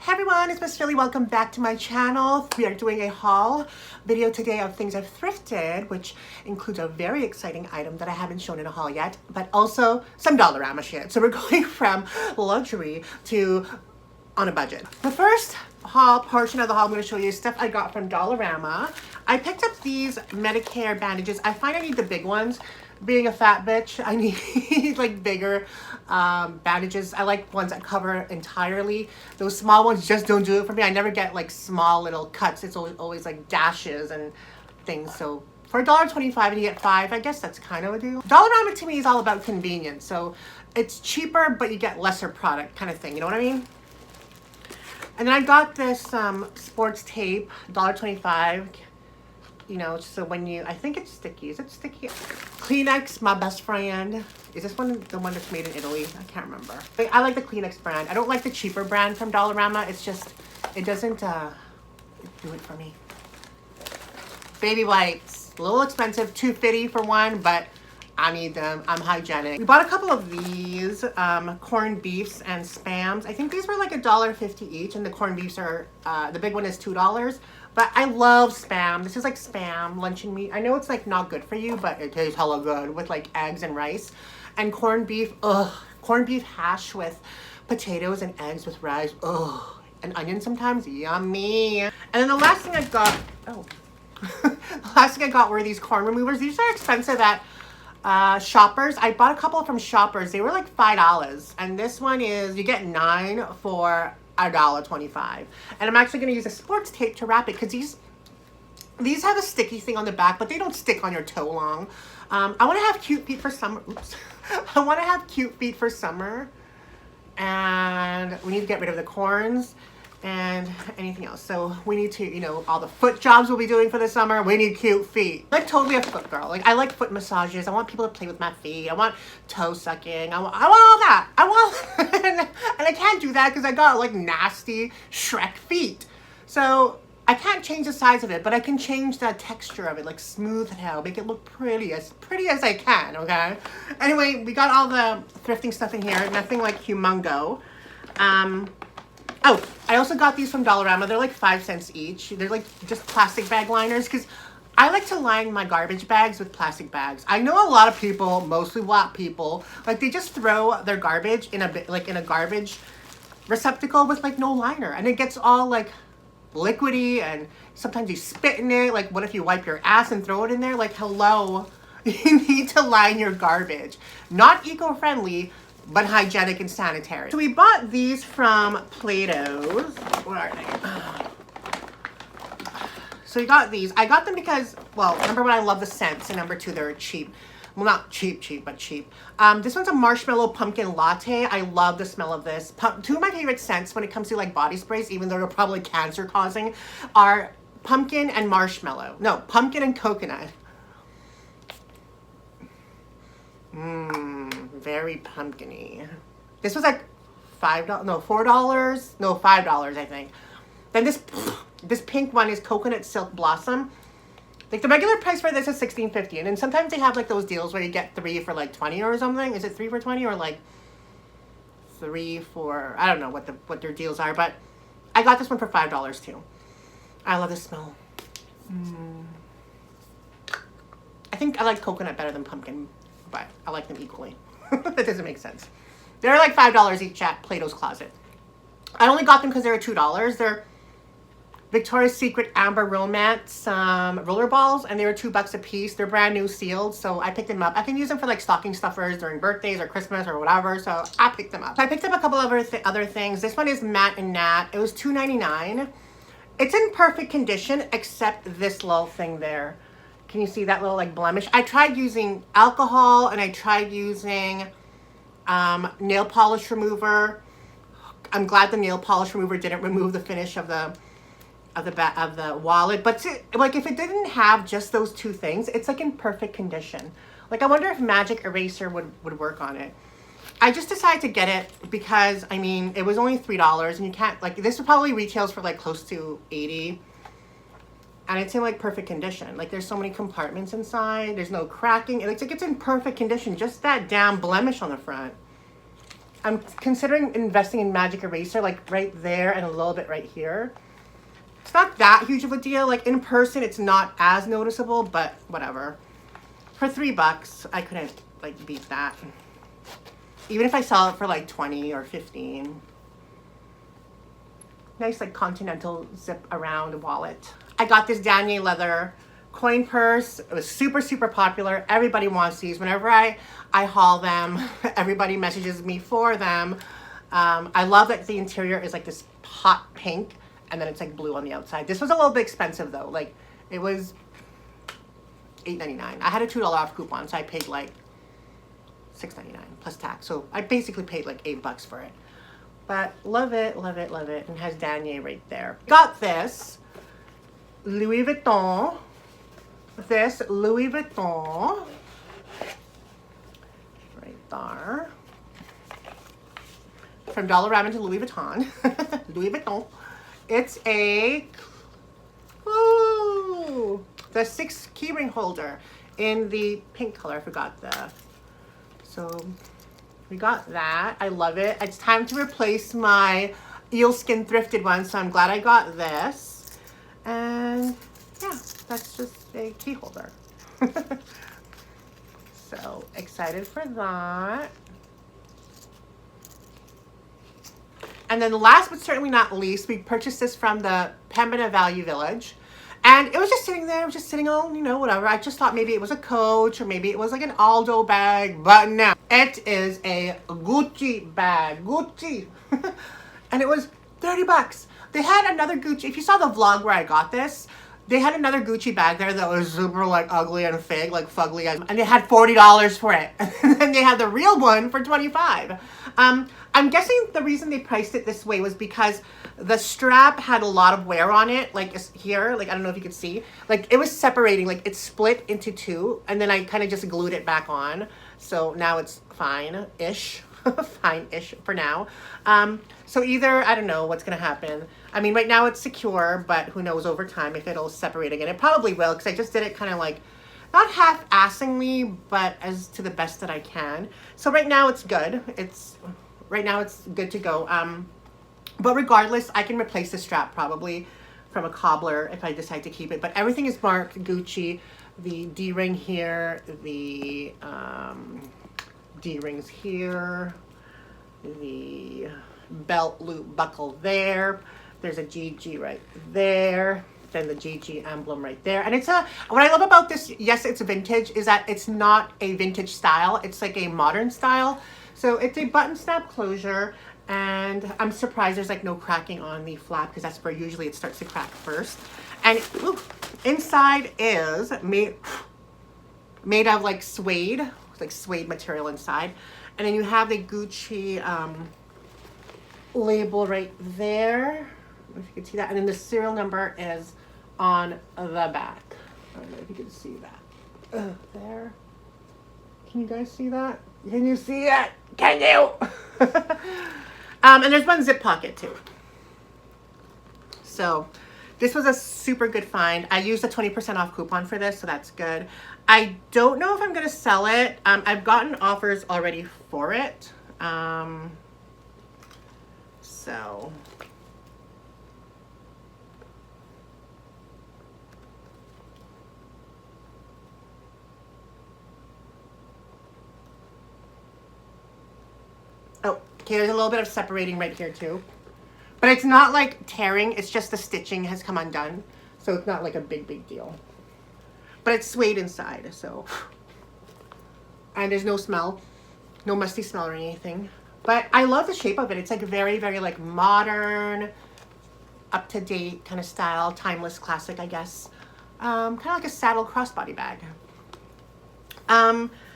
Hey everyone, it's Miss Philly. Welcome back to my channel. We are doing a haul video today of things I've thrifted, which includes a very exciting item that I haven't shown in a haul yet, but also some Dollarama shit. So we're going from luxury to on a budget. The first haul portion of the haul, I'm going to show you stuff I got from Dollarama. I picked up these Medicare bandages. I find I need the big ones. Being a fat bitch, I need like bigger bandages. I like ones that cover entirely. Those small ones just don't do it for me. I never get like small little cuts. It's always like dashes and things. So for $1.25 and you get 5, I guess that's kind of a deal. Dollarama to me is all about convenience. So it's cheaper, but you get lesser product kind of thing. You know what I mean? And then I got this sports tape, $1.25. You know, so when you, I think it's sticky. Is it sticky? Kleenex, my best friend. Is this one the one that's made in Italy? I can't remember. But I like the Kleenex brand. I don't like the cheaper brand from Dollarama. It's just, it doesn't do it for me. Baby wipes. A little expensive, $2.50 for one, but I need them. I'm hygienic. We bought a couple of these corned beefs and Spams. I think these were like $1.50 each, and the corned beefs are, the big one is $2. But I love Spam. This is like Spam luncheon meat. I know it's like not good for you, but it tastes hella good with like eggs and rice. And corned beef, corned beef hash with potatoes and eggs with rice, and onions sometimes, yummy. And then the last thing I got, the last thing I got were these corn removers. These are expensive at Shoppers. I bought a couple from Shoppers. They were like $5. And this one is, you get 9 for $1.25. And I'm actually going to use a sports tape to wrap it because these have a sticky thing on the back, but they don't stick on your toe long. I want to have cute feet for summer. Oops. I want to have cute feet for summer. And we need to get rid of the corns and anything else. So we need to, you know, all the foot jobs we'll be doing for the summer. We need cute feet. I'm like totally a foot girl. Like I like foot massages. I want people to play with my feet. I want toe sucking. I want all that. I want, and I can't do that because I got like nasty Shrek feet. So I can't change the size of it, but I can change the texture of it, like smooth it out, make it look pretty as I can, okay? Anyway, we got all the thrifting stuff in here. Nothing like humongo. Oh, I also got these from Dollarama. They're like 5 cents each. They're like just plastic bag liners because I like to line my garbage bags with plastic bags. I know a lot of people, mostly black people, like they just throw their garbage in a garbage receptacle with like no liner, and it gets all like liquidy, and sometimes you spit in it. Like what if you wipe your ass and throw it in there? Like hello, you need to line your garbage. Not eco-friendly, but hygienic and sanitary. So we bought these from Plato's. Where are they? So we got these. I got them because, well, number one, I love the scents, and number two, they're cheap. Well, not cheap, but cheap. This one's a marshmallow pumpkin latte. I love the smell of this. Two of my favorite scents when it comes to like body sprays, even though they're probably cancer causing, are pumpkin and marshmallow. No, pumpkin and coconut. Very pumpkin-y. This was like $5, no, $4, no, $5, I think. Then this pink one is coconut silk blossom. Like the regular price for this is $16.50, and then sometimes they have like those deals where you get 3 for like 20 or something. Is it 3 for 20 or like 3 for, I don't know what their deals are, but I got this one for $5 too. I love the smell. I think I like coconut better than pumpkin, but I like them equally. That doesn't make sense. They're like $5 each at Plato's Closet. I only got them because they were $2. They're Victoria's Secret Amber Romance roller balls, and they were $2 a piece. They're brand new sealed, so I picked them up. I can use them for like stocking stuffers during birthdays or Christmas or whatever, so I picked them up. I picked up a couple of other things. This one is Matte and Nat. It was $2.99. It's in perfect condition except this little thing there. Can you see that little like blemish? I tried using alcohol and I tried using nail polish remover. I'm glad the nail polish remover didn't remove the finish of the wallet, but like if it didn't have just those two things, it's like in perfect condition. Like I wonder if magic eraser would work on it. I just decided to get it because I mean it was only $3, and you can't, like, this probably retails for like close to $80, and it's in like perfect condition. Like there's so many compartments inside, there's no cracking, it's like it's in perfect condition, just that damn blemish on the front. I'm considering investing in magic eraser, like right there and a little bit right here. It's not that huge of a deal. Like in person, it's not as noticeable, but whatever. For $3, I couldn't like beat that. Even if I sell it for like 20 or 15. Nice like continental zip around wallet. I got this Danier leather coin purse. It was super, super popular. Everybody wants these. Whenever I haul them, everybody messages me for them. I love that the interior is like this hot pink and then it's like blue on the outside. This was a little bit expensive though. Like it was $8.99. I had a $2 off coupon, so I paid like $6.99 plus tax. So I basically paid like $8 for it. But love it, love it, love it. And it has Danier right there. Got this Louis Vuitton. This Louis Vuitton. Right there. From Dollarama to Louis Vuitton. Louis Vuitton. It's a... Ooh, the 6 keyring holder in the pink color. I forgot the... So... we got that. I love it. It's time to replace my eelskin thrifted one, so I'm glad I got this. And yeah, that's just a key holder. So excited for that. And then last but certainly not least, we purchased this from the Pembina Value Village. And it was just sitting there, it was just sitting on, you know, whatever. I just thought maybe it was a Coach or maybe it was like an Aldo bag, but no. It is a Gucci bag, Gucci. And it was $30. They had another Gucci, if you saw the vlog where I got this, they had another Gucci bag there that was super like ugly and fake, like fugly. And they had $40 for it. And then they had the real one for $25. I'm guessing the reason they priced it this way was because the strap had a lot of wear on it, like here, like I don't know if you could see, like it was separating, like it split into two, and then I kind of just glued it back on, so now it's fine-ish, fine-ish for now. So either, I don't know what's gonna happen. I mean, right now it's secure, but who knows over time if it'll separate again. It probably will, because I just did it kind of like, not half-assingly, but as to the best that I can. So right now it's good. Right now it's good to go. But regardless, I can replace the strap probably from a cobbler if I decide to keep it. But everything is marked Gucci. The D-ring here, the D-rings here, the belt loop buckle there. There's a GG right there. Then the GG emblem right there. And it's what I love about this, yes, it's vintage, is that it's not a vintage style. It's like a modern style. So it's a button snap closure, and I'm surprised there's like no cracking on the flap, because that's where usually it starts to crack first. And ooh, inside is made of like suede, like suede material inside. And then you have the Gucci label right there. I don't know if you can see that. And then the serial number is on the back. I don't know if you can see that. There. Can you guys see that? Can you see it? Can you? And there's one zip pocket too. So this was a super good find. I used a 20% off coupon for this, so that's good. I don't know if I'm going to sell it. I've gotten offers already for it. So oh, okay, there's a little bit of separating right here too. But it's not like tearing, it's just the stitching has come undone. So it's not like a big deal. But it's suede inside, so. And there's no smell, no musty smell or anything. But I love the shape of it. It's like very like modern, up-to-date kind of style, timeless classic, I guess. Kind of like a saddle crossbody bag.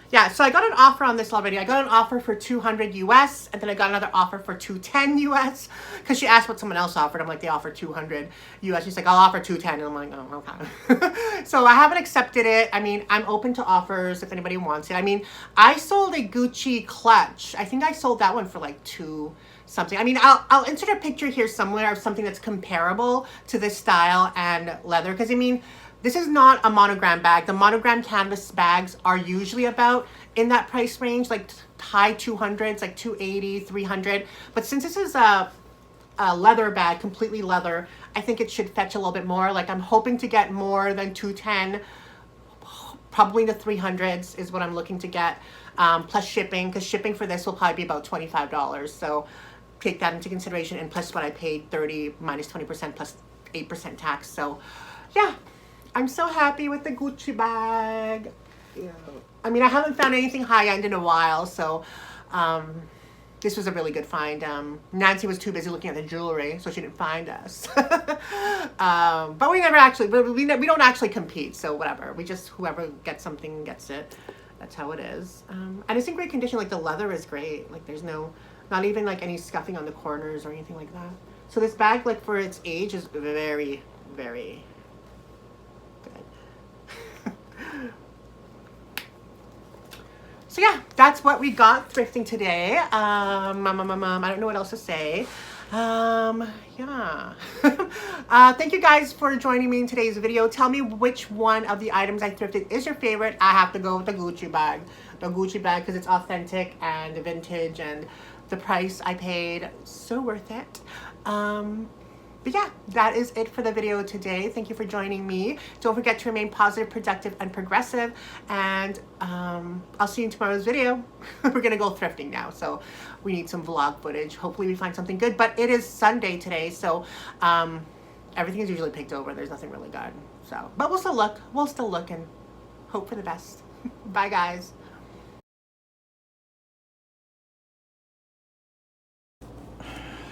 Yeah, so I got an offer on this already. I got an offer for $200 US, and then I got another offer for $210 US, because she asked what someone else offered. I'm like, they offered $200 US. She's like, I'll offer $210, and I'm like, oh, okay. So I haven't accepted it. I mean, I'm open to offers if anybody wants it. I mean, I sold a Gucci clutch. I think I sold that one for like $2 something. I mean, I'll insert a picture here somewhere of something that's comparable to this style and leather, because I mean, this is not a monogram bag. The monogram canvas bags are usually about in that price range, like high 200s, like 280, 300. But since this is a leather bag, completely leather, I think it should fetch a little bit more. Like I'm hoping to get more than 210, probably the 300s is what I'm looking to get, plus shipping, because shipping for this will probably be about $25. So take that into consideration, and plus what I paid, 30 minus 20% plus 8% tax. So yeah, I'm so happy with the Gucci bag. Yeah. I mean, I haven't found anything high-end in a while, so this was a really good find. Nancy was too busy looking at the jewelry, so she didn't find us. But we never actually, we don't actually compete, so whatever. We just, whoever gets something gets it. That's how it is. And it's in great condition. Like the leather is great. Like there's no, not even like any scuffing on the corners or anything like that. So this bag, like for its age, is very, very good. So yeah, that's what we got thrifting today. I don't know what else to say. Yeah. Thank you guys for joining me in today's video. Tell me which one of the items I thrifted is your favorite. I have to go with the Gucci bag. The Gucci bag, because it's authentic and vintage, and the price I paid, so worth it. But yeah, that is it for the video today. Thank you for joining me. Don't forget to remain positive, productive, and progressive. And I'll see you in tomorrow's video. We're gonna go thrifting now, so we need some vlog footage. Hopefully we find something good, but it is Sunday today, so everything is usually picked over. There's nothing really good. So, but we'll still look. We'll still look and hope for the best. Bye, guys.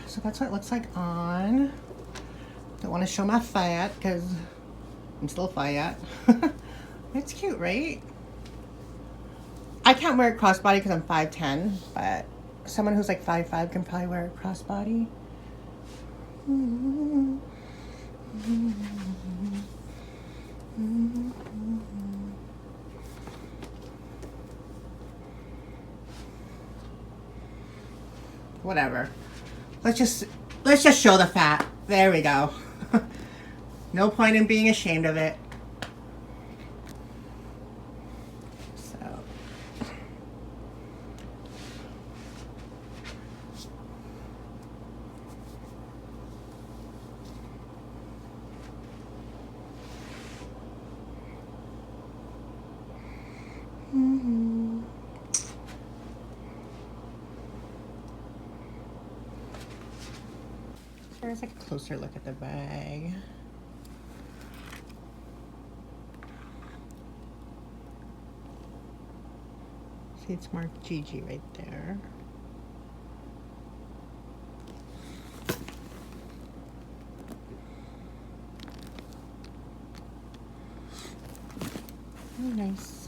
So that's what it looks like on. Don't want to show my fat because I'm still fat. It's cute, right? I can't wear a crossbody because I'm 5'10", but someone who's like 5'5" can probably wear a crossbody. Whatever. Let's just show the fat. There we go. No point in being ashamed of it. So. Here's like a closer look at the bag. See, it's marked Gigi right there. Oh, nice.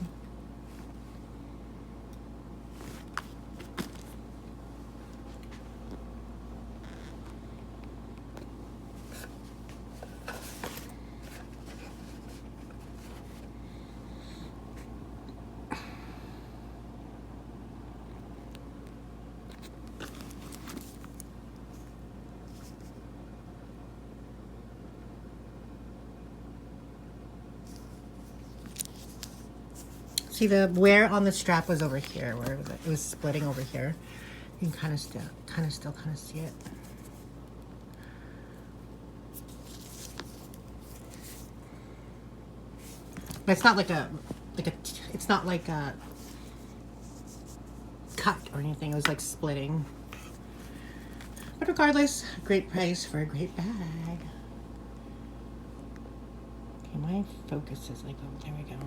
See, the wear on the strap was over here, where it was splitting over here. You can kind of still see it. But it's not like it's not like a cut or anything. It was like splitting. But regardless, great price for a great bag. Okay, my focus is like, oh, there we go.